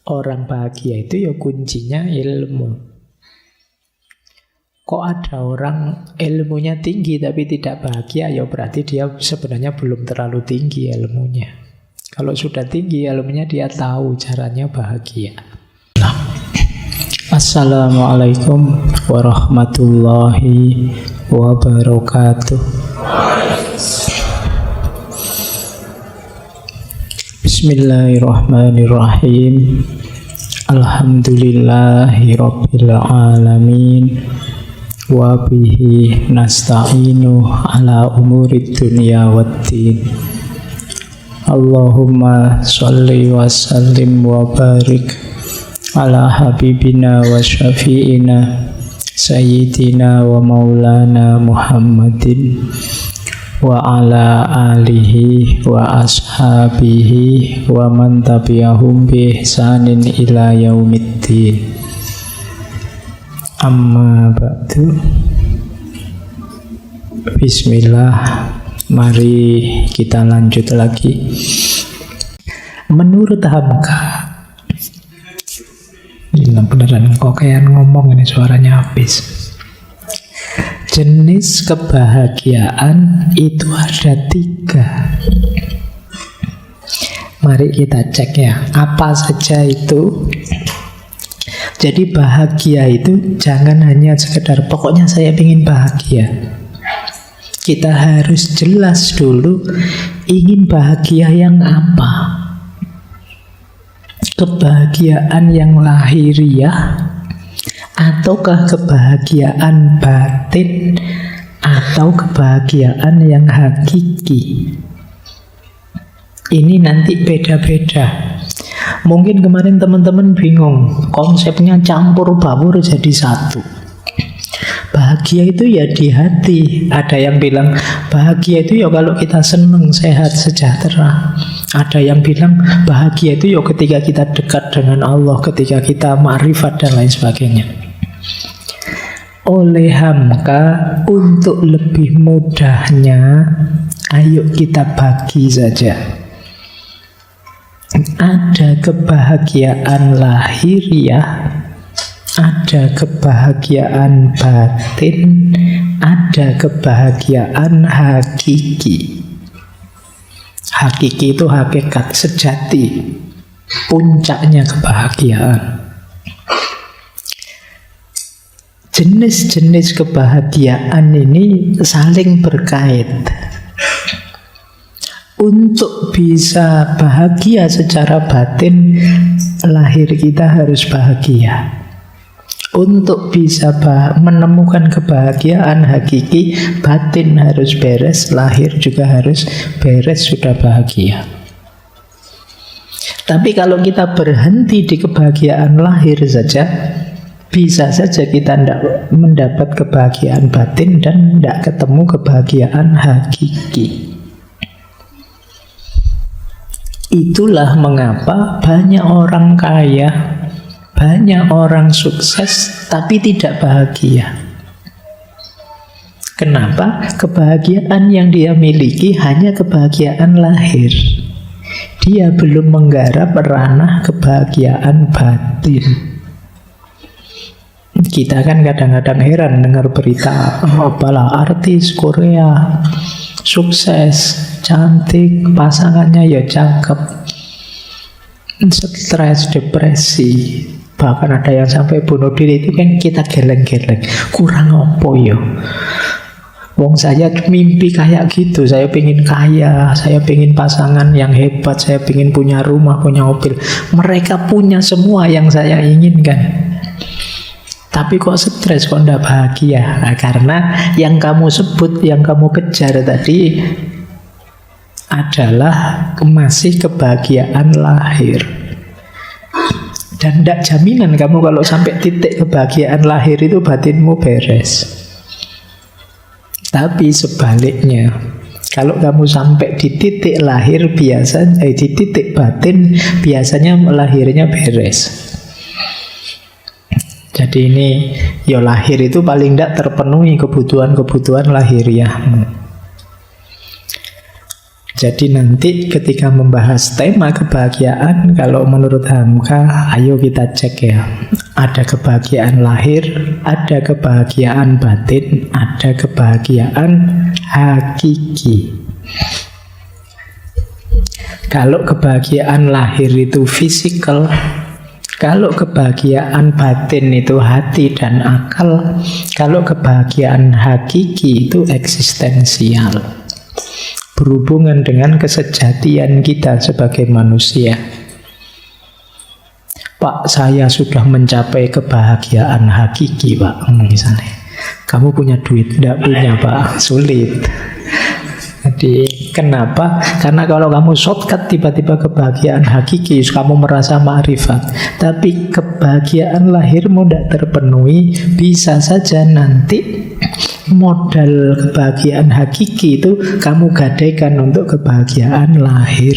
orang bahagia itu ya kuncinya ilmu. Kok ada orang ilmunya tinggi tapi tidak bahagia, ya berarti dia sebenarnya belum terlalu tinggi ilmunya. Kalau sudah tinggi ilmunya, dia tahu caranya bahagia. Assalamualaikum warahmatullahi wabarakatuh. Bismillahirrahmanirrahim. Alhamdulillahi rabbil alamin. Wa bihi nasta'inu ala umurid dunya waddin. Allahumma sholli wa sallim wa barik ala habibina wa syafi'ina sayyidina wa maulana Muhammadin wa ala alihi wa ashabihi wa man tabi'ahum bi ihsanin ila yaumiddin. Amma ba'du. Bismillah. Mari kita lanjut lagi. Menurut Hamka, gila beneran kok kayak ngomong ini, suaranya habis. Jenis kebahagiaan itu ada 3. Mari kita cek ya, apa saja itu. Jadi bahagia itu jangan hanya sekedar pokoknya saya ingin bahagia. Kita harus jelas dulu ingin bahagia yang apa. Kebahagiaan yang lahiriah, ataukah kebahagiaan batin, atau kebahagiaan yang hakiki. Ini nanti beda-beda. Mungkin kemarin teman-teman bingung, konsepnya campur baur jadi satu. Bahagia itu ya di hati. Ada yang bilang bahagia itu ya kalau kita senang, sehat, sejahtera. Ada yang bilang bahagia itu ya ketika kita dekat dengan Allah, ketika kita ma'rifat dan lain sebagainya. Oleh Hamka, untuk lebih mudahnya, ayo kita bagi saja. Ada kebahagiaan lahiriah, ada kebahagiaan batin, ada kebahagiaan hakiki. Hakiki itu hakikat sejati, puncaknya kebahagiaan. Jenis-jenis kebahagiaan ini saling berkait. Untuk bisa bahagia secara batin, lahir kita harus bahagia. Untuk bisa menemukan kebahagiaan hakiki, batin harus beres, lahir juga harus beres, sudah bahagia. Tapi kalau kita berhenti di kebahagiaan lahir saja, bisa saja kita tidak mendapat kebahagiaan batin dan tidak ketemu kebahagiaan hakiki. Itulah mengapa banyak orang kaya, banyak orang sukses, tapi tidak bahagia. Kenapa? Kebahagiaan yang dia miliki hanya kebahagiaan lahir. Dia belum menggarap ranah kebahagiaan batin. Kita kan kadang-kadang heran dengar berita, apalah artis Korea sukses, cantik, pasangannya ya cakep, stres, depresi, bahkan ada yang sampai bunuh diri. Itu kan kita geleng-geleng, kurang apa ya? Wong saya mimpi kayak gitu, saya pengen kaya, saya pengen pasangan yang hebat, saya pengen punya rumah, punya mobil. Mereka punya semua yang saya inginkan, tapi kok stres, kok tidak bahagia? Nah, karena yang kamu sebut, yang kamu kejar tadi adalah masih kebahagiaan lahir. Dan tidak jaminan kamu kalau sampai titik kebahagiaan lahir itu batinmu beres. Tapi sebaliknya, kalau kamu sampai di titik lahir di titik batin, biasanya lahirnya beres. Jadi ini ya lahir itu paling tidak terpenuhi kebutuhan-kebutuhan lahiriahmu. Jadi nanti ketika membahas tema kebahagiaan, kalau menurut Hamka, ayo kita cek ya. Ada kebahagiaan lahir, ada kebahagiaan batin, ada kebahagiaan hakiki. Kalau kebahagiaan lahir itu fisikal, kalau kebahagiaan batin itu hati dan akal, kalau kebahagiaan hakiki itu eksistensial, berhubungan dengan kesejatian kita sebagai manusia. Pak, saya sudah mencapai kebahagiaan hakiki, Pak. Misalnya, kamu punya duit? Tidak punya, Pak. Sulit. Jadi, kenapa? Karena kalau kamu shortcut tiba-tiba kebahagiaan hakiki, kamu merasa ma'rifat. Tapi kebahagiaan lahirmu tidak terpenuhi, bisa saja nanti modal kebahagiaan hakiki itu kamu gadaikan untuk kebahagiaan lahir.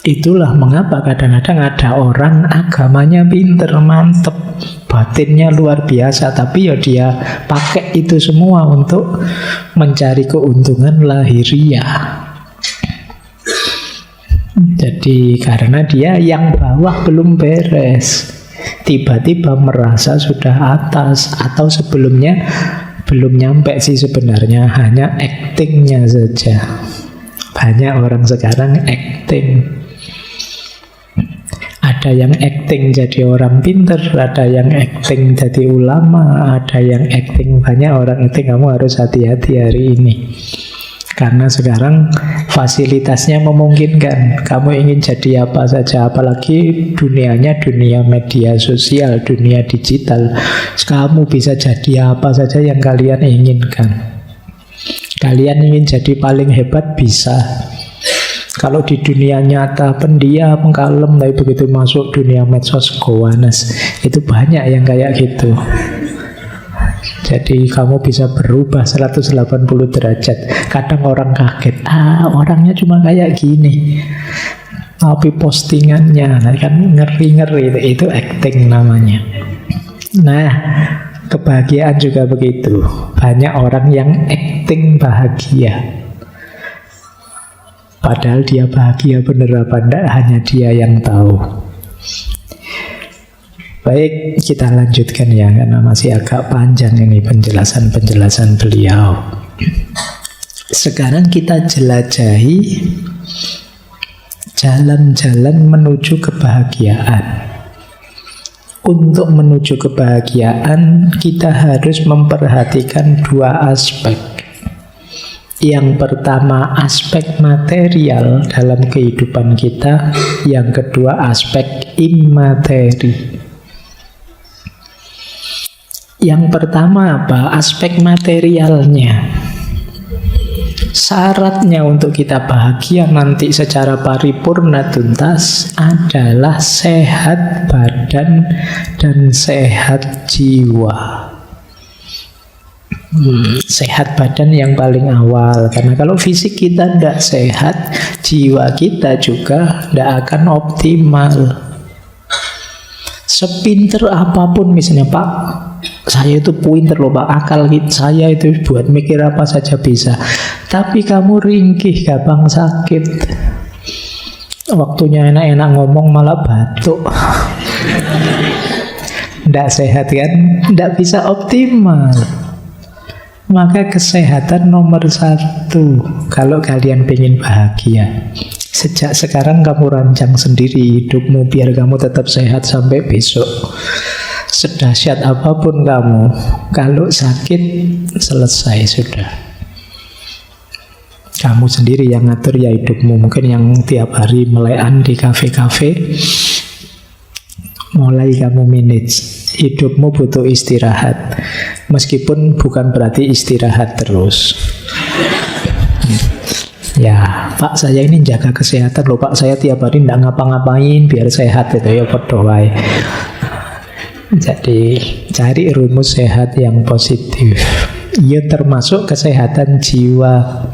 Itulah mengapa kadang-kadang ada orang agamanya pinter, mantep, batinnya luar biasa, tapi ya dia pakai itu semua untuk mencari keuntungan lahiriah. Jadi karena dia yang bawah belum beres, tiba-tiba merasa sudah atas, atau sebelumnya belum nyampe sih sebenarnya, hanya actingnya saja. Banyak orang sekarang acting. Ada yang acting jadi orang pinter, ada yang acting jadi ulama, ada yang acting, banyak orang acting. Kamu harus hati-hati hari ini, karena sekarang fasilitasnya memungkinkan. Kamu ingin jadi apa saja, apalagi dunianya dunia media sosial, dunia digital. Kamu bisa jadi apa saja yang kalian inginkan. Kalian ingin jadi paling hebat, bisa. Kalau di dunia nyata pendiam, kalem, tapi begitu masuk dunia medsos gowanes, itu banyak yang kayak gitu. Jadi kamu bisa berubah 180 derajat. Kadang orang kaget, orangnya cuma kayak gini, tapi postingannya kan ngeri-ngeri. Itu acting namanya. Nah, kebahagiaan juga begitu. Banyak orang yang acting bahagia, padahal dia bahagia bener apa enggak, hanya dia yang tahu. Baik, kita lanjutkan ya, karena masih agak panjang ini penjelasan-penjelasan beliau. Sekarang kita jelajahi jalan-jalan menuju kebahagiaan. Untuk menuju kebahagiaan, kita harus memperhatikan dua aspek. Yang pertama, aspek material dalam kehidupan kita. Yang kedua, aspek immateri. Yang pertama apa? Aspek materialnya. Syaratnya untuk kita bahagia nanti secara paripurna tuntas adalah sehat badan dan sehat jiwa. Sehat badan yang paling awal, karena kalau fisik kita tidak sehat, jiwa kita juga tidak akan optimal. Sepinter apapun misalnya, Pak, saya itu pinter loh Pak, akal saya itu buat mikir apa saja bisa, tapi kamu ringkih, gampang sakit, waktunya enak-enak ngomong malah batuk. Tidak sehat kan, tidak bisa optimal. Maka kesehatan nomor satu kalau kalian pengen bahagia. Sejak sekarang kamu rancang sendiri hidupmu biar kamu tetap sehat sampai besok. Sedahsyat apapun kamu, kalau sakit selesai sudah. Kamu sendiri yang ngatur ya hidupmu. Mungkin yang tiap hari melekan di kafe-kafe, mulai kamu manage. Hidupmu butuh istirahat, meskipun bukan berarti istirahat terus. Ya, Pak, saya ini jaga kesehatan loh Pak, saya tiap hari tidak ngapa-ngapain biar sehat itu ya berdoa. Jadi cari rumus sehat yang positif. Ya termasuk kesehatan jiwa.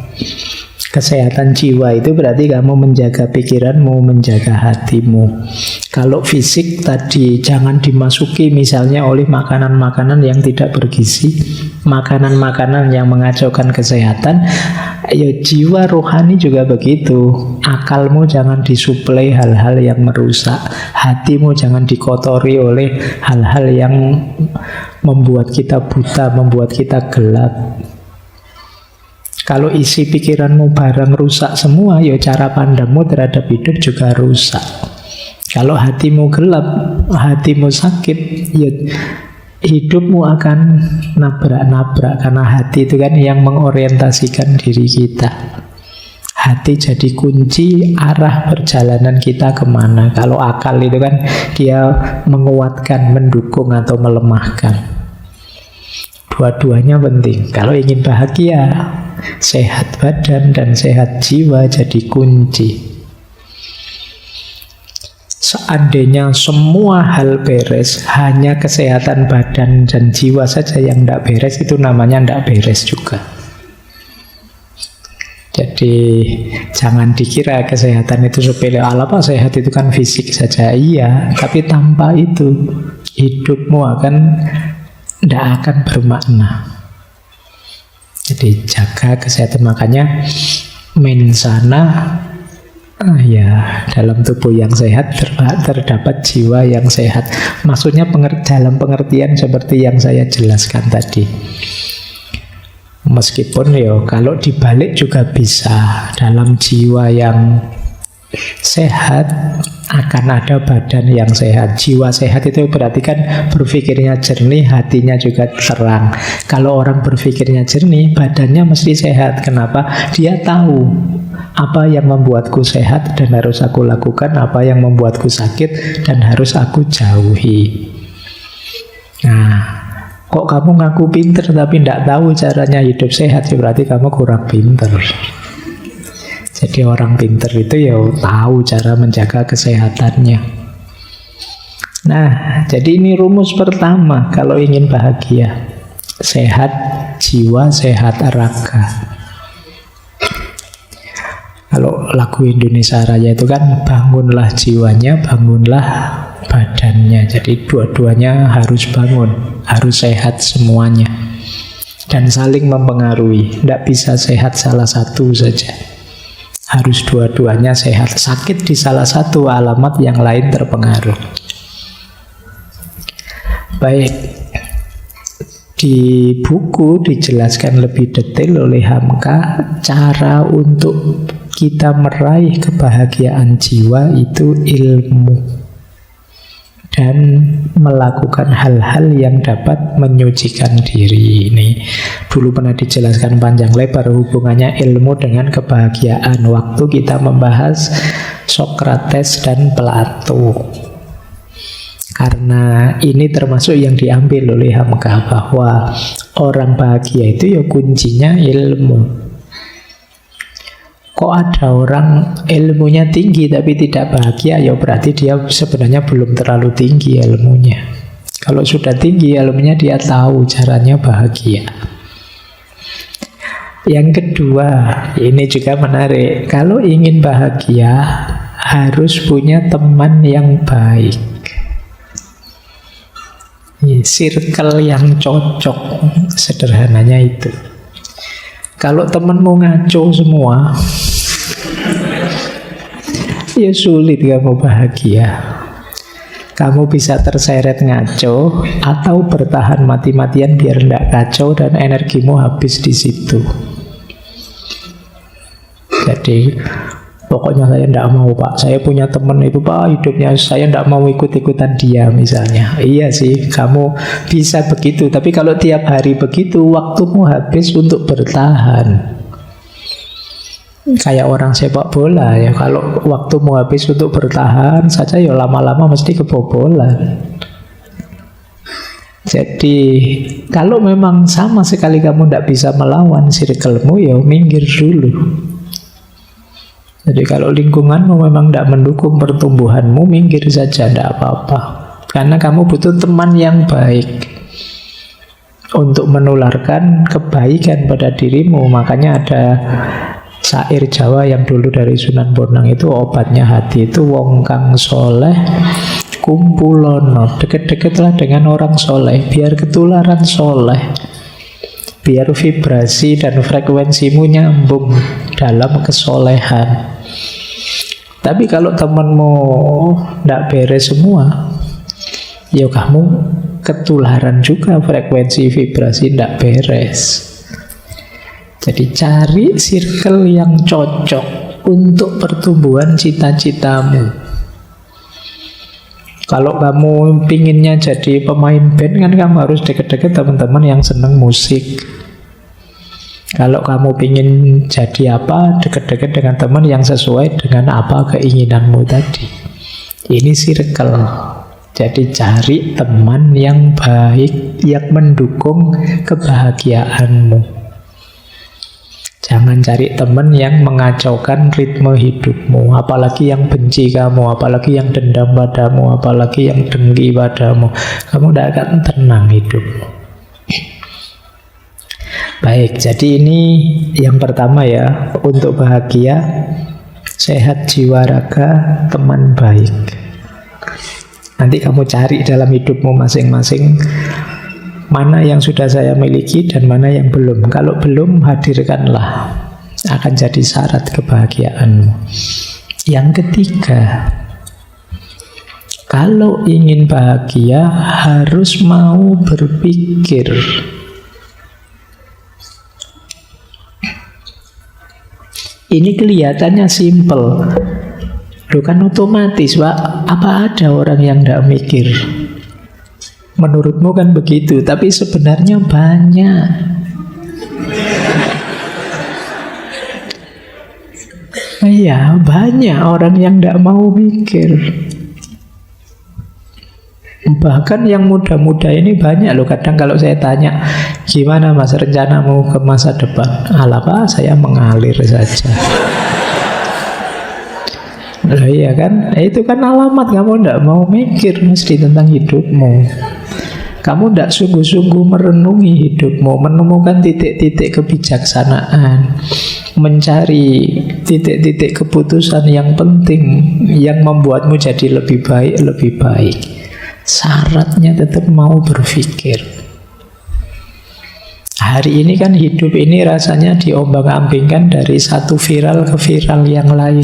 Kesehatan jiwa itu berarti kamu menjaga pikiranmu, menjaga hatimu. Kalau fisik tadi jangan dimasuki misalnya oleh makanan-makanan yang tidak bergizi, makanan-makanan yang mengacaukan kesehatan. Ya jiwa rohani juga begitu. Akalmu jangan disuplai hal-hal yang merusak, hatimu jangan dikotori oleh hal-hal yang membuat kita buta, membuat kita gelap. Kalau isi pikiranmu barang rusak semua, ya cara pandangmu terhadap hidup juga rusak. Kalau hatimu gelap, hatimu sakit, ya hidupmu akan nabrak-nabrak. Karena hati itu kan yang mengorientasikan diri kita. Hati jadi kunci arah perjalanan kita kemana. Kalau akal itu kan dia menguatkan, mendukung atau melemahkan. Dua-duanya penting. Kalau ingin bahagia, sehat badan dan sehat jiwa jadi kunci. Seandainya semua hal beres, hanya kesehatan badan dan jiwa saja yang tidak beres, itu namanya tidak beres juga. Jadi jangan dikira kesehatan itu sepele. Apa sehat itu kan fisik saja. Iya, tapi tanpa itu hidupmu tidak akan bermakna. Jadi jaga kesehatan. Makanya mensana, ya dalam tubuh yang sehat terdapat jiwa yang sehat. Maksudnya dalam pengertian seperti yang saya jelaskan tadi. Meskipun ya kalau dibalik juga bisa. Dalam jiwa yang sehat akan ada badan yang sehat. Jiwa sehat itu berarti kan berpikirnya jernih, hatinya juga terang. Kalau orang berpikirnya jernih, badannya mesti sehat. Kenapa? Dia tahu apa yang membuatku sehat dan harus aku lakukan, apa yang membuatku sakit dan harus aku jauhi. Nah, kok kamu ngaku pinter tapi tidak tahu caranya hidup sehat, ya berarti kamu kurang pinter. Jadi orang pinter itu ya tahu cara menjaga kesehatannya. Nah, jadi ini rumus pertama kalau ingin bahagia. Sehat jiwa, sehat raga. Kalau lagu Indonesia Raya itu kan bangunlah jiwanya, bangunlah badannya. Jadi dua-duanya harus bangun, harus sehat semuanya. Dan saling mempengaruhi. Tidak bisa sehat salah satu saja. Harus dua-duanya sehat. Sakit di salah satu, alamat yang lain terpengaruh. Baik. Di buku dijelaskan lebih detail oleh Hamka cara untuk kita meraih kebahagiaan jiwa itu ilmu dan melakukan hal-hal yang dapat menyucikan diri. Ini dulu pernah dijelaskan panjang lebar hubungannya ilmu dengan kebahagiaan waktu kita membahas Sokrates dan Plato. Karena ini termasuk yang diambil oleh Hamka bahwa orang bahagia itu ya kuncinya ilmu. Kok ada orang ilmunya tinggi tapi tidak bahagia, ya berarti dia sebenarnya belum terlalu tinggi ilmunya. Kalau sudah tinggi ilmunya, dia tahu caranya bahagia. Yang kedua, ini juga menarik. Kalau ingin bahagia, harus punya teman yang baik. Circle yang cocok, sederhananya itu. Kalau temanmu ngaco semua, ya sulit kamu bahagia. Kamu bisa terseret ngaco atau bertahan mati-matian biar tidak kacau dan energimu habis di situ. Jadi pokoknya saya tidak mau Pak, saya punya teman itu Pak, hidupnya saya tidak mau ikut-ikutan dia misalnya. Iya sih, kamu bisa begitu. Tapi kalau tiap hari begitu, waktumu habis untuk bertahan. Kayak orang sepak bola ya, kalau waktumu habis untuk bertahan saja, ya lama-lama mesti kebobolan. Jadi kalau memang sama sekali kamu tidak bisa melawan circlemu, ya minggir dulu. Jadi kalau lingkunganmu memang tidak mendukung pertumbuhanmu, minggir saja, tidak apa-apa. Karena kamu butuh teman yang baik untuk menularkan kebaikan pada dirimu. Makanya ada Syair Jawa yang dulu dari Sunan Bonang itu, obatnya hati itu wong kang soleh kumpulono, deket-deketlah dengan orang soleh, biar ketularan soleh, biar vibrasi dan frekuensimu nyambung dalam kesolehan. Tapi kalau temanmu ndak beres semua, ya kamu ketularan juga, frekuensi vibrasi ndak beres. Jadi cari circle yang cocok untuk pertumbuhan cita-citamu. Kalau kamu pinginnya jadi pemain band, kan kamu harus deket-deket teman-teman yang seneng musik. Kalau kamu pingin jadi apa, deket-deket dengan teman yang sesuai dengan apa keinginanmu tadi. Ini circle. Jadi cari teman yang baik, yang mendukung kebahagiaanmu. Jangan cari teman yang mengacaukan ritme hidupmu, apalagi yang benci kamu, apalagi yang dendam padamu, apalagi yang dengki padamu. Kamu tidak akan tenang hidupmu. Baik, jadi ini yang pertama ya, untuk bahagia, sehat jiwa raga, teman baik. Nanti kamu cari dalam hidupmu masing-masing, mana yang sudah saya miliki dan mana yang belum. Kalau belum, hadirkanlah. Akan jadi syarat kebahagiaanmu. Yang ketiga, kalau ingin bahagia harus mau berpikir. Ini kelihatannya simple. Bukan otomatis, Pak. Apa ada orang yang tidak mikir? Menurutmu kan begitu, tapi sebenarnya banyak. Iya, banyak orang yang tidak mau mikir. Bahkan yang muda-muda ini banyak loh. Kadang kalau saya tanya, gimana mas rencanamu ke masa depan? Alah Pak, saya mengalir saja. Loh iya kan, itu kan alamat kamu tidak mau mikir mesti tentang hidupmu. Kamu tidak sungguh-sungguh merenungi hidupmu, menemukan titik-titik kebijaksanaan, mencari titik-titik keputusan yang penting, yang membuatmu jadi lebih baik, lebih baik. Syaratnya tetap mau berpikir. Hari ini kan hidup ini rasanya diombang-ambingkan dari satu viral ke viral yang lain.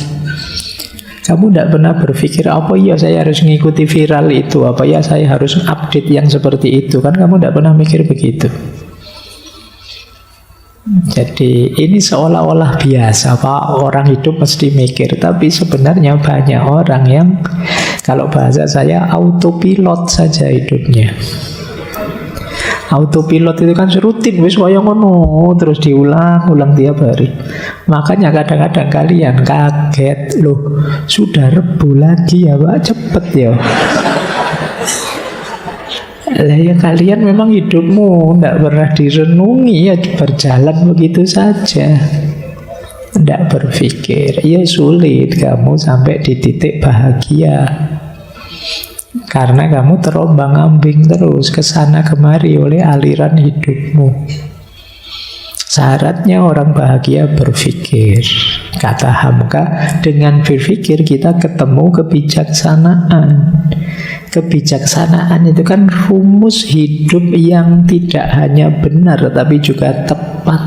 Kamu tidak pernah berpikir, apa ya saya harus mengikuti viral itu, apa ya saya harus update yang seperti itu. Kan kamu tidak pernah mikir begitu. Jadi ini seolah-olah biasa, Pak, orang hidup mesti mikir. Tapi sebenarnya banyak orang yang, kalau bahasa saya, autopilot saja hidupnya. Autopilot itu kan rutin, wis kaya ngono, terus diulang-ulang tiap hari. Makanya kadang-kadang kalian kaget, loh sudah Rebu lagi ya Pak, cepet ya. Lah ya kalian memang hidupmu tidak pernah direnungi, ya berjalan begitu saja. Tidak berpikir, ya sulit kamu sampai di titik bahagia. Karena kamu terombang-ambing terus kesana kemari oleh aliran hidupmu. Syaratnya orang bahagia berpikir. Kata Hamka, dengan berpikir kita ketemu kebijaksanaan. Kebijaksanaan itu kan rumus hidup yang tidak hanya benar tapi juga tepat.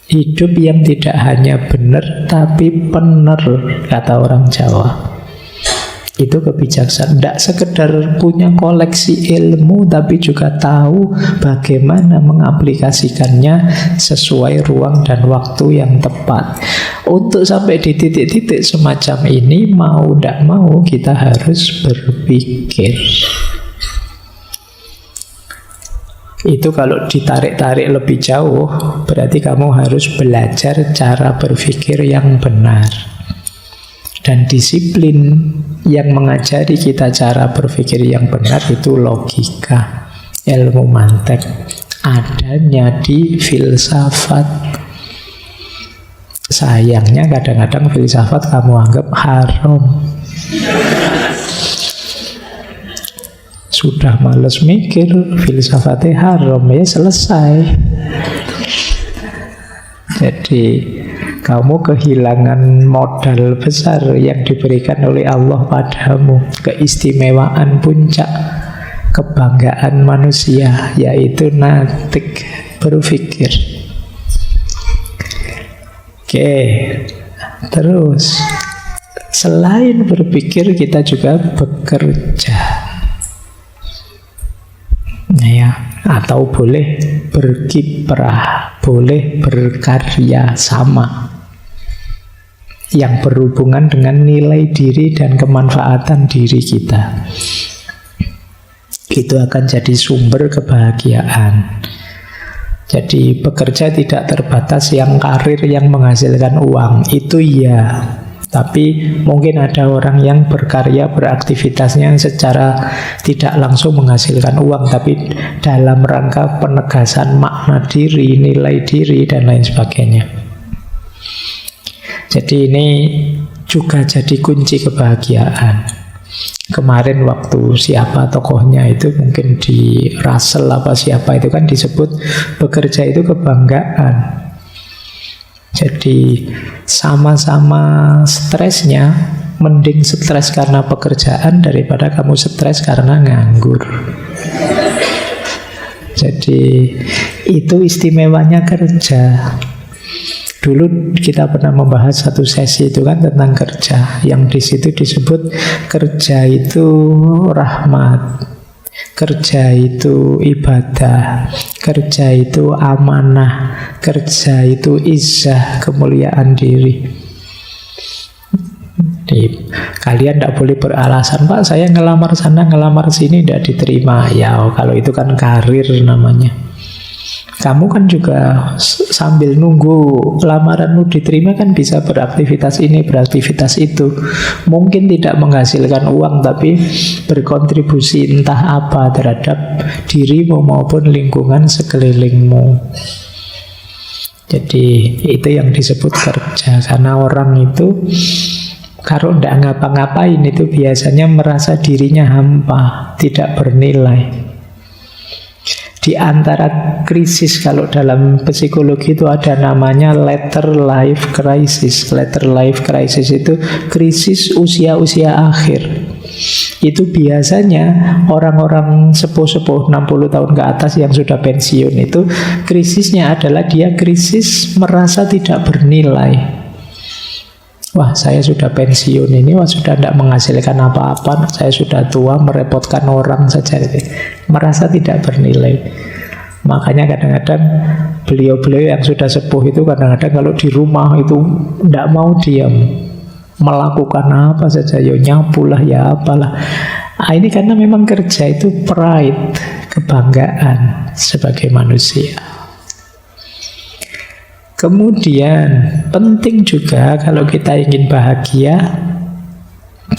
Hidup yang tidak hanya benar tapi benar, kata orang Jawa. Itu kebijaksanaan. Tidak sekedar punya koleksi ilmu, tapi juga tahu bagaimana mengaplikasikannya sesuai ruang dan waktu yang tepat. Untuk sampai di titik-titik semacam ini, mau tidak mau kita harus berpikir. Itu kalau ditarik-tarik lebih jauh, berarti kamu harus belajar cara berpikir yang benar. Dan disiplin yang mengajari kita cara berpikir yang benar itu logika, ilmu mantek, adanya di filsafat. Sayangnya kadang-kadang filsafat kamu anggap haram. Sudah males mikir, filsafatnya haram, ya selesai. Jadi Kamu kehilangan modal besar yang diberikan oleh Allah padamu, keistimewaan puncak kebanggaan manusia, yaitu natik, berpikir. Oke, terus selain berpikir kita juga bekerja, ya, atau boleh berkiprah, boleh berkarya sama yang berhubungan dengan nilai diri dan kemanfaatan diri kita. Itu akan jadi sumber kebahagiaan. Jadi bekerja tidak terbatas yang karir yang menghasilkan uang, itu ya. Tapi mungkin ada orang yang berkarya, beraktivitasnya secara tidak langsung menghasilkan uang, tapi dalam rangka penegasan makna diri, nilai diri, dan lain sebagainya. Jadi ini juga jadi kunci kebahagiaan. Kemarin waktu siapa tokohnya itu, mungkin di Russell apa siapa itu kan disebut bekerja itu kebanggaan. Jadi sama-sama stresnya, mending stres karena pekerjaan daripada kamu stres karena nganggur. Jadi itu istimewanya kerja. Dulu kita pernah membahas satu sesi itu kan tentang kerja, yang di situ disebut kerja itu rahmat, kerja itu ibadah, kerja itu amanah, kerja itu izzah, kemuliaan diri. Jadi, kalian tidak boleh beralasan, Pak saya ngelamar sana, ngelamar sini tidak diterima. Ya kalau itu kan karir namanya. Kamu kan juga sambil nunggu lamaranmu diterima kan bisa beraktivitas ini, beraktivitas itu. Mungkin tidak menghasilkan uang, tapi berkontribusi entah apa terhadap dirimu maupun lingkungan sekelilingmu. Jadi itu yang disebut kerja. Karena orang itu kalau tidak ngapa-ngapain itu biasanya merasa dirinya hampa, tidak bernilai. Di antara krisis, kalau dalam psikologi itu ada namanya later life crisis. Later life crisis itu krisis usia-usia akhir. Itu biasanya orang-orang sepuh-sepuh 60 tahun ke atas yang sudah pensiun itu krisisnya adalah dia krisis merasa tidak bernilai. Wah saya sudah pensiun ini, wah sudah tidak menghasilkan apa-apa, saya sudah tua, merepotkan orang saja, merasa tidak bernilai. Makanya kadang-kadang beliau-beliau yang sudah sepuh itu kadang-kadang kalau di rumah itu tidak mau diam, melakukan apa saja, ya nyapu lah, ya apalah. Ini karena memang kerja itu pride, kebanggaan sebagai manusia. Kemudian penting juga kalau kita ingin bahagia,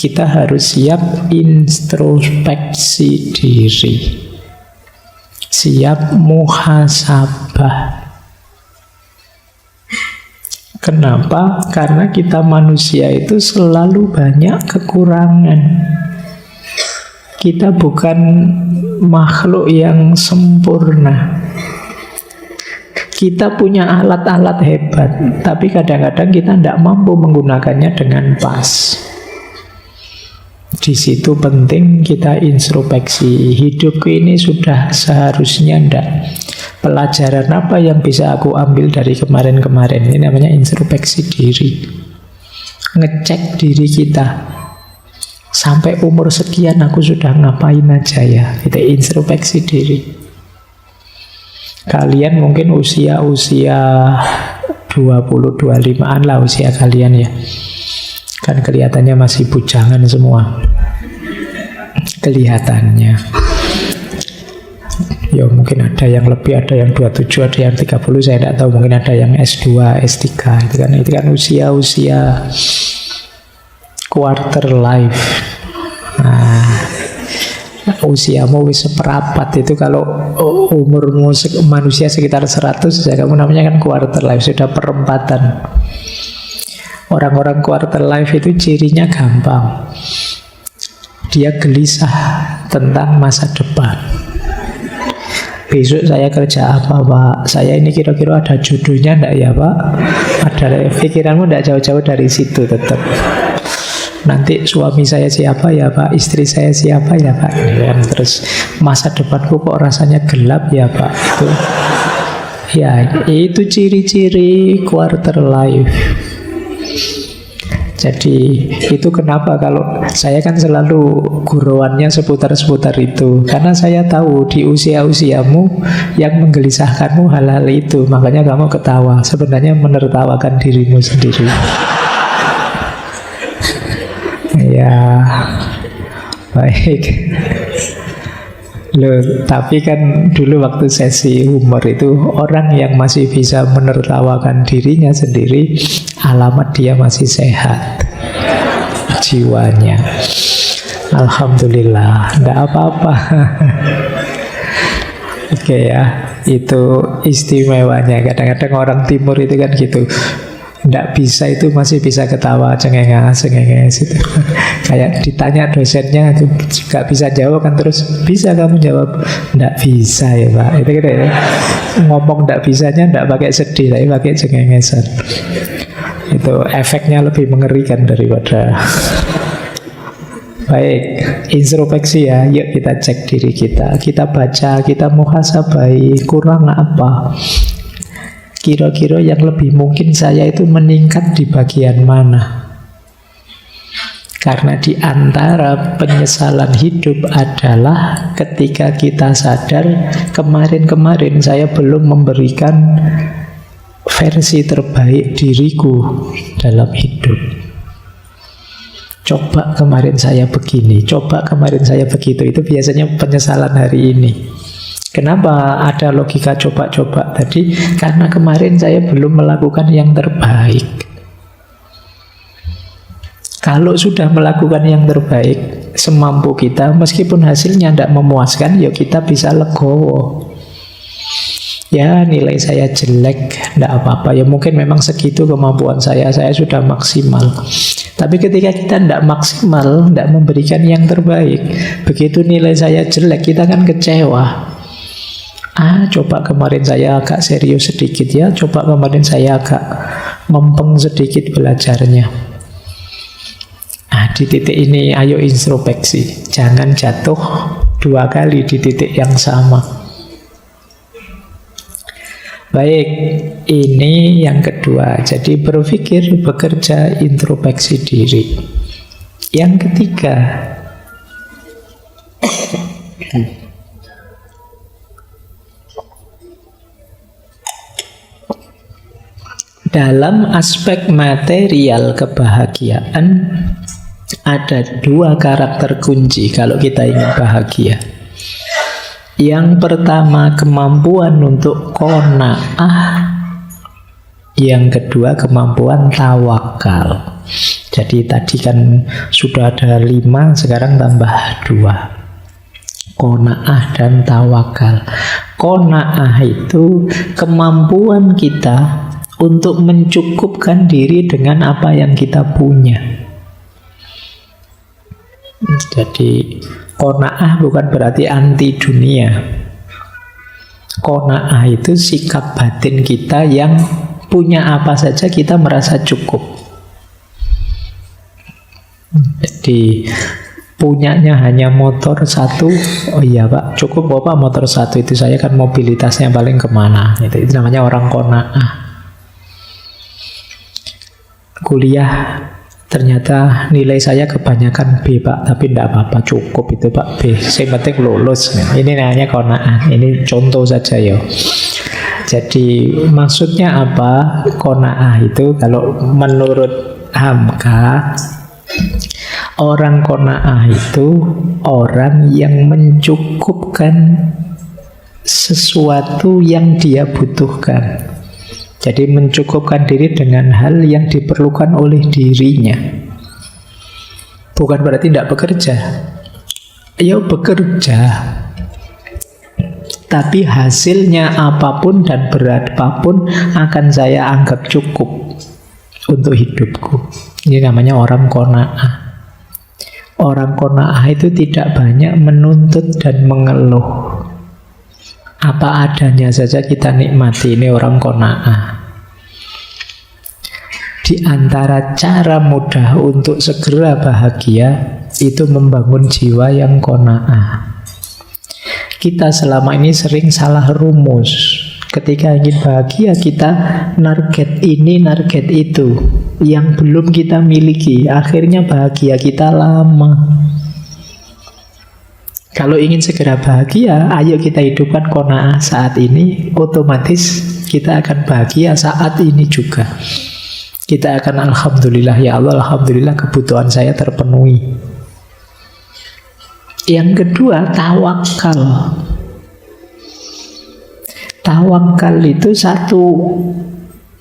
kita harus siap introspeksi diri, siap muhasabah. Kenapa? Karena kita manusia itu selalu banyak kekurangan. Kita bukan makhluk yang sempurna. Kita punya alat-alat hebat, tapi kadang-kadang kita tidak mampu menggunakannya dengan pas. Di situ penting kita introspeksi. Hidupku ini sudah seharusnya ndak. Pelajaran apa yang bisa aku ambil dari kemarin-kemarin? Ini namanya introspeksi diri. Ngecek diri kita. Sampai umur sekian aku sudah ngapain aja ya? Kita introspeksi diri. Kalian mungkin usia-usia 20-25an lah usia kalian ya. Kan kelihatannya masih bujangan semua. Kelihatannya. Ya mungkin ada yang lebih, ada yang 27, ada yang 30, saya tidak tahu. Mungkin ada yang S2, S3. Itu kan usia-usia quarter life. Nah, usiamu wis seperapat itu kalau umurmu manusia sekitar 100 ya kamu namanya kan quarter life, sudah perempatan. Orang-orang quarter life itu cirinya gampang, dia gelisah tentang masa depan. Besok saya kerja apa Pak? Saya ini kira-kira ada jodohnya enggak ya Pak? Ada, pikiranmu enggak jauh-jauh dari situ tetap. Nanti suami saya siapa ya Pak? Istri saya siapa ya Pak? Terus masa depanku kok rasanya gelap ya Pak? Itu, ya itu ciri-ciri quarter life. Jadi itu kenapa kalau saya kan selalu guruannya seputar-seputar itu. Karena saya tahu di usia-usiamu yang menggelisahkanmu hal-hal itu. Makanya kamu ketawa. Sebenarnya menertawakan dirimu sendiri. Ya, baik. Loh, tapi kan dulu waktu sesi humor itu orang yang masih bisa menertawakan dirinya sendiri, alamat dia masih sehat jiwanya. Alhamdulillah, enggak apa-apa. Oke ya, itu istimewanya. Kadang-kadang orang timur itu kan gitu. Nggak bisa itu masih bisa ketawa cengenges itu. Kayak ditanya dosennya itu nggak bisa jawab kan, terus bisa kamu jawab nggak bisa ya Pak, itu gitu ya. Ngomong nggak bisanya nggak pakai sedih tapi pakai cengengesan. Itu efeknya lebih mengerikan daripada. Baik, introspeksi ya. Yuk kita cek diri kita. Kita baca, kita muhasabai kurang apa. Kira-kira yang lebih mungkin saya itu meningkat di bagian mana? Karena di antara penyesalan hidup adalah ketika kita sadar kemarin-kemarin saya belum memberikan versi terbaik diriku dalam hidup. Coba kemarin saya begini, coba kemarin saya begitu. Itu biasanya penyesalan hari ini. Kenapa ada logika coba-coba tadi? Karena kemarin saya belum melakukan yang terbaik. Kalau sudah melakukan yang terbaik semampu kita, meskipun hasilnya tidak memuaskan, ya kita bisa legowo. Ya nilai saya jelek, tidak apa-apa. Ya mungkin memang segitu kemampuan saya sudah maksimal. Tapi ketika kita tidak maksimal, tidak memberikan yang terbaik, begitu nilai saya jelek, kita kan kecewa. Coba kemarin saya agak serius sedikit ya, coba kemarin saya agak mempeng sedikit belajarnya. Di titik ini ayo introspeksi. Jangan jatuh dua kali di titik yang sama. Baik, ini yang kedua. Jadi berpikir, bekerja, introspeksi diri. Yang ketiga, dalam aspek material kebahagiaan ada dua karakter kunci kalau kita ingin bahagia. Yang pertama kemampuan untuk qanaah, yang kedua kemampuan tawakal. Jadi tadi kan sudah ada 5, sekarang tambah 2. Qanaah dan tawakal. Qanaah itu kemampuan kita untuk mencukupkan diri dengan apa yang kita punya. Jadi qanaah bukan berarti anti dunia. Qanaah itu sikap batin kita yang punya apa saja kita merasa cukup. Jadi punyanya hanya motor 1, oh iya Pak, cukup Bapak motor 1 itu, saya kan mobilitasnya paling kemana. Itu namanya orang qanaah. Kuliah ternyata nilai saya kebanyakan B Pak, tapi tidak apa-apa, cukup itu Pak B, yang penting lulus. Ini namanya qanaah. Ini contoh saja ya. Jadi maksudnya apa? Qanaah itu kalau menurut Hamka, orang qanaah itu orang yang mencukupkan sesuatu yang dia butuhkan. Jadi mencukupkan diri dengan hal yang diperlukan oleh dirinya. Bukan berarti tidak bekerja. Ya bekerja. Tapi hasilnya apapun dan berapapun akan saya anggap cukup untuk hidupku. Ini namanya orang qanaah. Orang qanaah itu tidak banyak menuntut dan mengeluh. Apa adanya saja kita nikmati. Ini orang qanaah. Di antara cara mudah untuk segera bahagia itu membangun jiwa yang qanaah. Kita selama ini sering salah rumus. Ketika ingin bahagia kita target ini, target itu yang belum kita miliki. Akhirnya bahagia kita lama. Kalau ingin segera bahagia, ayo kita hidupkan qanaah saat ini. Otomatis kita akan bahagia saat ini juga. Kita akan alhamdulillah, ya Allah, alhamdulillah kebutuhan saya terpenuhi. Yang kedua, tawakal. Tawakal itu satu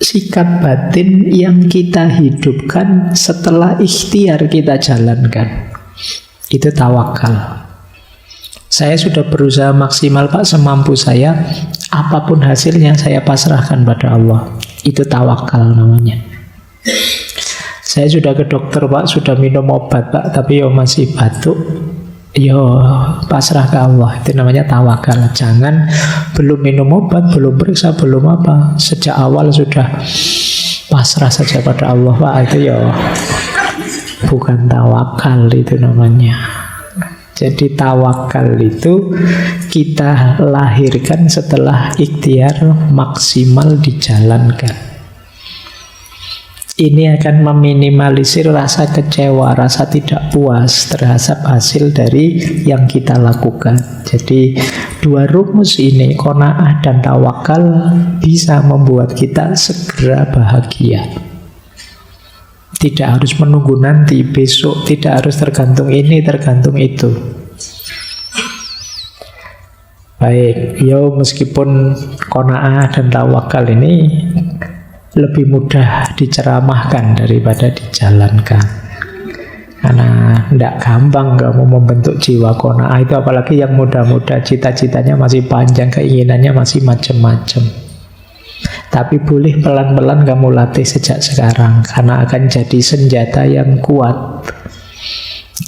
sikap batin yang kita hidupkan setelah ikhtiar kita jalankan. Itu tawakal. Saya sudah berusaha maksimal Pak, semampu saya. Apapun hasilnya saya pasrahkan pada Allah. Itu tawakal namanya. Saya sudah ke dokter Pak, sudah minum obat Pak, tapi masih batuk. Pasrah ke Allah. Itu namanya tawakal. Jangan belum minum obat, belum periksa, belum apa, sejak awal sudah pasrah saja pada Allah Pak. Itu bukan tawakal, itu namanya. Jadi tawakal itu kita lahirkan setelah ikhtiar maksimal dijalankan. Ini akan meminimalisir rasa kecewa, rasa tidak puas terhadap hasil dari yang kita lakukan. Jadi dua rumus ini, qanaah dan tawakal, bisa membuat kita segera bahagia. Tidak harus menunggu nanti, besok, tidak harus tergantung ini, tergantung itu. Baik, meskipun qanaah dan tawakal ini lebih mudah diceramahkan daripada dijalankan. Karena tidak gampang kamu membentuk jiwa qanaah itu, apalagi yang muda-muda, cita-citanya masih panjang, keinginannya masih macam-macam. Tapi boleh pelan-pelan kamu latih sejak sekarang, karena akan jadi senjata yang kuat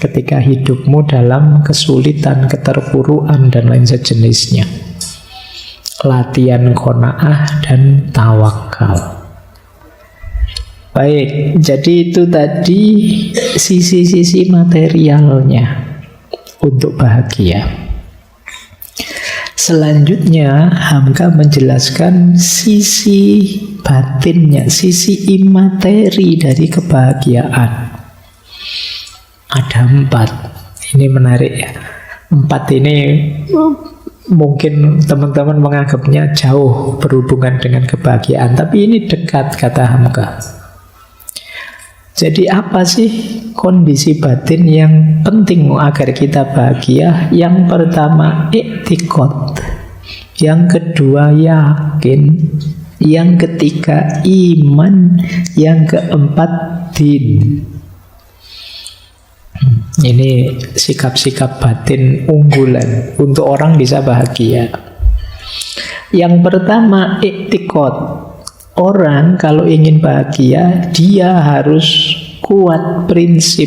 ketika hidupmu dalam kesulitan, keterpurukan, dan lain sejenisnya. Latihan qanaah dan tawakal. Baik, jadi itu tadi sisi-sisi materialnya untuk bahagia. Selanjutnya Hamka menjelaskan sisi batinnya, sisi imateri dari kebahagiaan. Ada 4. Ini menarik ya. 4 ini mungkin teman-teman menganggapnya jauh berhubungan dengan kebahagiaan, tapi ini dekat, kata Hamka. Jadi apa sih kondisi batin yang penting agar kita bahagia? Yang pertama i'tiqad, yang kedua yakin, yang ketiga iman, yang keempat din. Ini sikap-sikap batin unggulan untuk orang bisa bahagia. Yang pertama i'tiqad. Orang kalau ingin bahagia, dia harus kuat prinsip,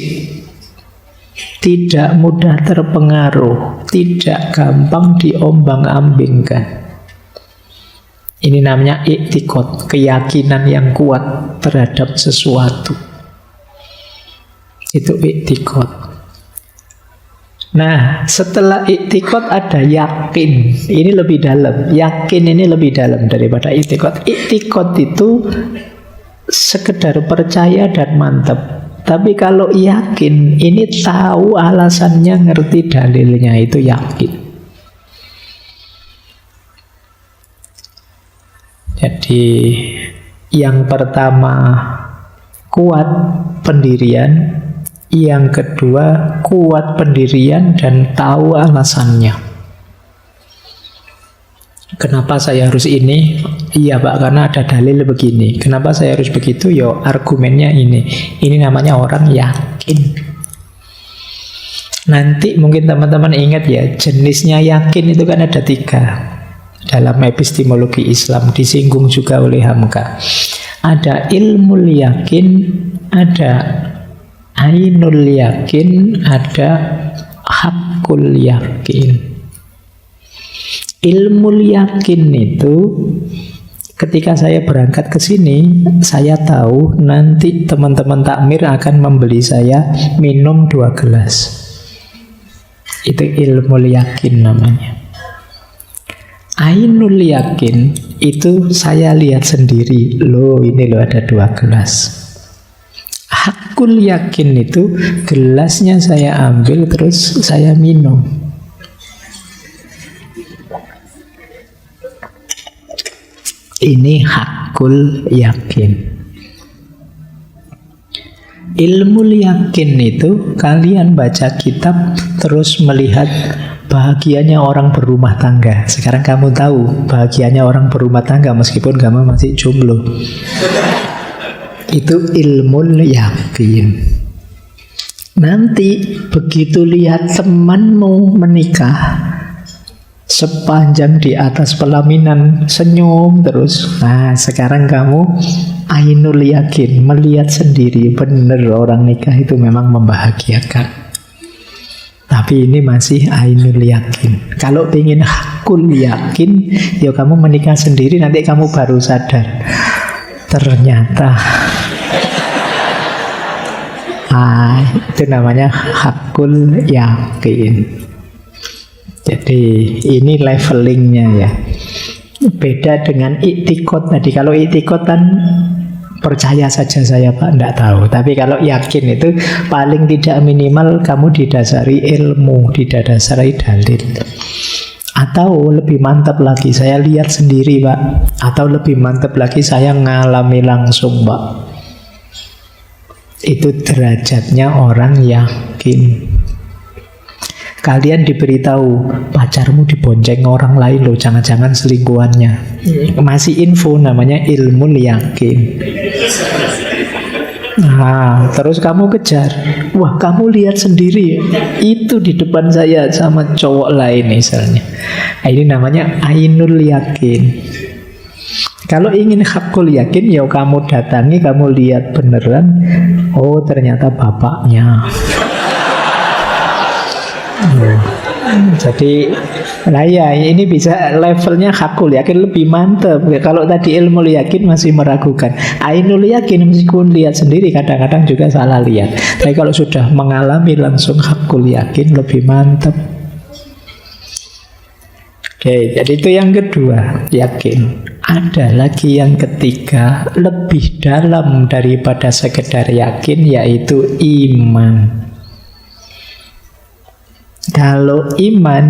tidak mudah terpengaruh, tidak gampang diombang-ambingkan. Ini namanya i'tiqad, keyakinan yang kuat terhadap sesuatu. Itu i'tiqad. Nah, setelah i'tiqad ada yakin. Ini lebih dalam. Yakin ini lebih dalam daripada i'tiqad. I'tiqad itu sekedar percaya dan mantap. Tapi kalau yakin, ini tahu alasannya, ngerti dalilnya, itu yakin. Jadi yang pertama kuat pendirian, yang kedua kuat pendirian dan tahu alasannya. Kenapa saya harus ini? Iya Pak, karena ada dalil begini. Kenapa saya harus begitu? Argumennya ini. Ini namanya orang yakin. Nanti mungkin teman-teman ingat ya, jenisnya yakin itu kan ada 3. Dalam epistemologi Islam disinggung juga oleh Hamka. Ada ilmul yakin, ada ainul yakin, ada hakul yakin. Ilmu yakin itu, ketika saya berangkat ke sini, saya tahu nanti teman-teman takmir akan membeli saya minum 2 gelas. Itu ilmu yakin namanya. Ainul yakin itu saya lihat sendiri, loh ini loh ada 2 gelas. Hakul yakin itu gelasnya saya ambil terus saya minum. Ini hakul yakin. Ilmu yakin itu kalian baca kitab terus melihat bahagianya orang berumah tangga. Sekarang kamu tahu bahagianya orang berumah tangga meskipun kamu masih jomblo. Itu ilmu yakin. Nanti begitu lihat temanmu menikah, sepanjang di atas pelaminan senyum terus. Nah, sekarang kamu ainul yakin, melihat sendiri benar orang nikah itu memang membahagiakan. Tapi ini masih ainul yakin. Kalau ingin hakul yakin, ya kamu menikah sendiri, nanti kamu baru sadar ternyata itu namanya hakul yakin. Jadi ini levelingnya ya. Beda dengan iktikad tadi. Kalau iktikad kan percaya saja saya Pak, enggak tahu. Tapi kalau yakin itu paling tidak minimal kamu didasari ilmu, didasari dalil. Atau lebih mantap lagi, saya lihat sendiri Pak. Atau lebih mantap lagi, saya ngalami langsung Pak. Itu derajatnya orang yakin. Kalian diberitahu pacarmu dibonceng orang lain loh, jangan-jangan selingkuhannya. Masih info, namanya ilmu yakin. Nah, terus kamu kejar. Wah, kamu lihat sendiri itu di depan saya sama cowok lain misalnya. Nah, ini namanya ainul yakin. Kalau ingin hakul yakin, ya kamu datangi, kamu lihat beneran. Oh, ternyata bapaknya. Jadi, nah ya ini bisa levelnya hakul yakin lebih mantap. Kalau tadi ilmu yakin masih meragukan, ainul yakin meskipun lihat sendiri kadang-kadang juga salah lihat. Tapi kalau sudah mengalami langsung hakul yakin lebih mantap. Oke, jadi itu yang kedua, yakin. Ada lagi yang ketiga, lebih dalam daripada sekedar yakin, yaitu iman. Kalau iman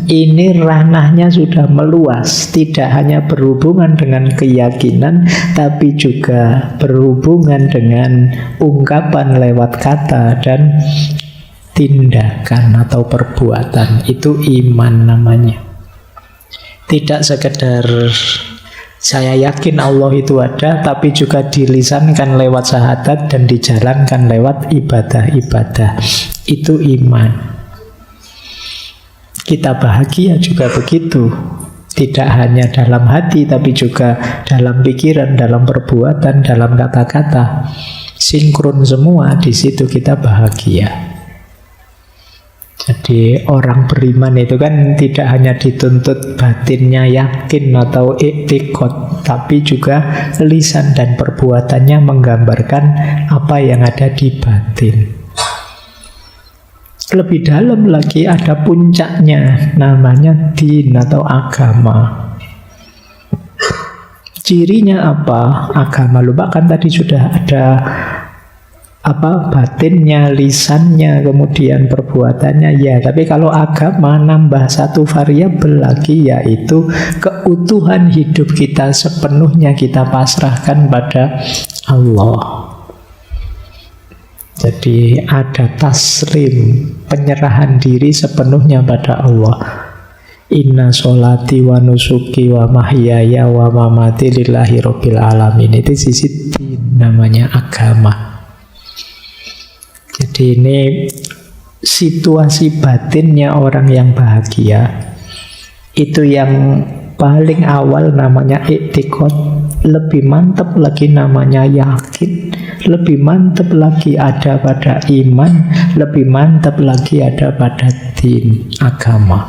ini ranahnya sudah meluas, tidak hanya berhubungan dengan keyakinan, tapi juga berhubungan dengan ungkapan lewat kata dan tindakan atau perbuatan. Itu iman namanya. Tidak sekedar saya yakin Allah itu ada, tapi juga dilisankan lewat syahadat dan dijalankan lewat ibadah-ibadah. Itu iman. Kita bahagia juga begitu. Tidak hanya dalam hati, tapi juga dalam pikiran, dalam perbuatan, dalam kata-kata. Sinkron semua, di situ kita bahagia. Jadi orang beriman itu kan tidak hanya dituntut batinnya yakin atau iktikad, tapi juga lisan dan perbuatannya menggambarkan apa yang ada di batin. Lebih dalam lagi ada puncaknya, namanya din atau agama. Cirinya apa? Agama, lupa kan tadi sudah ada batinnya, lisannya, kemudian perbuatannya ya. Tapi kalau agama nambah satu variabel lagi, yaitu keutuhan hidup kita sepenuhnya kita pasrahkan pada Allah. Jadi ada taslim, penyerahan diri sepenuhnya pada Allah. Inna sholati wa nusuki wa mahyaya wa mamati lillahi rabbil alamin. Itu sisi din, namanya agama. Jadi ini situasi batinnya orang yang bahagia. Itu yang paling awal namanya iktikad. Lebih mantap lagi namanya yakin. Lebih mantap lagi ada pada iman. Lebih mantap lagi ada pada din, agama.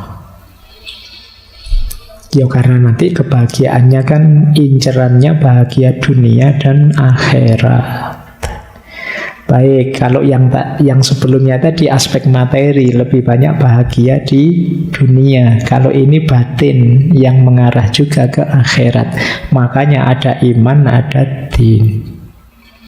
Ya karena nanti kebahagiaannya kan incerannya bahagia dunia dan akhirat. Baik, kalau yang sebelumnya tadi aspek materi lebih banyak bahagia di dunia. Kalau ini batin yang mengarah juga ke akhirat. Makanya ada iman, ada din.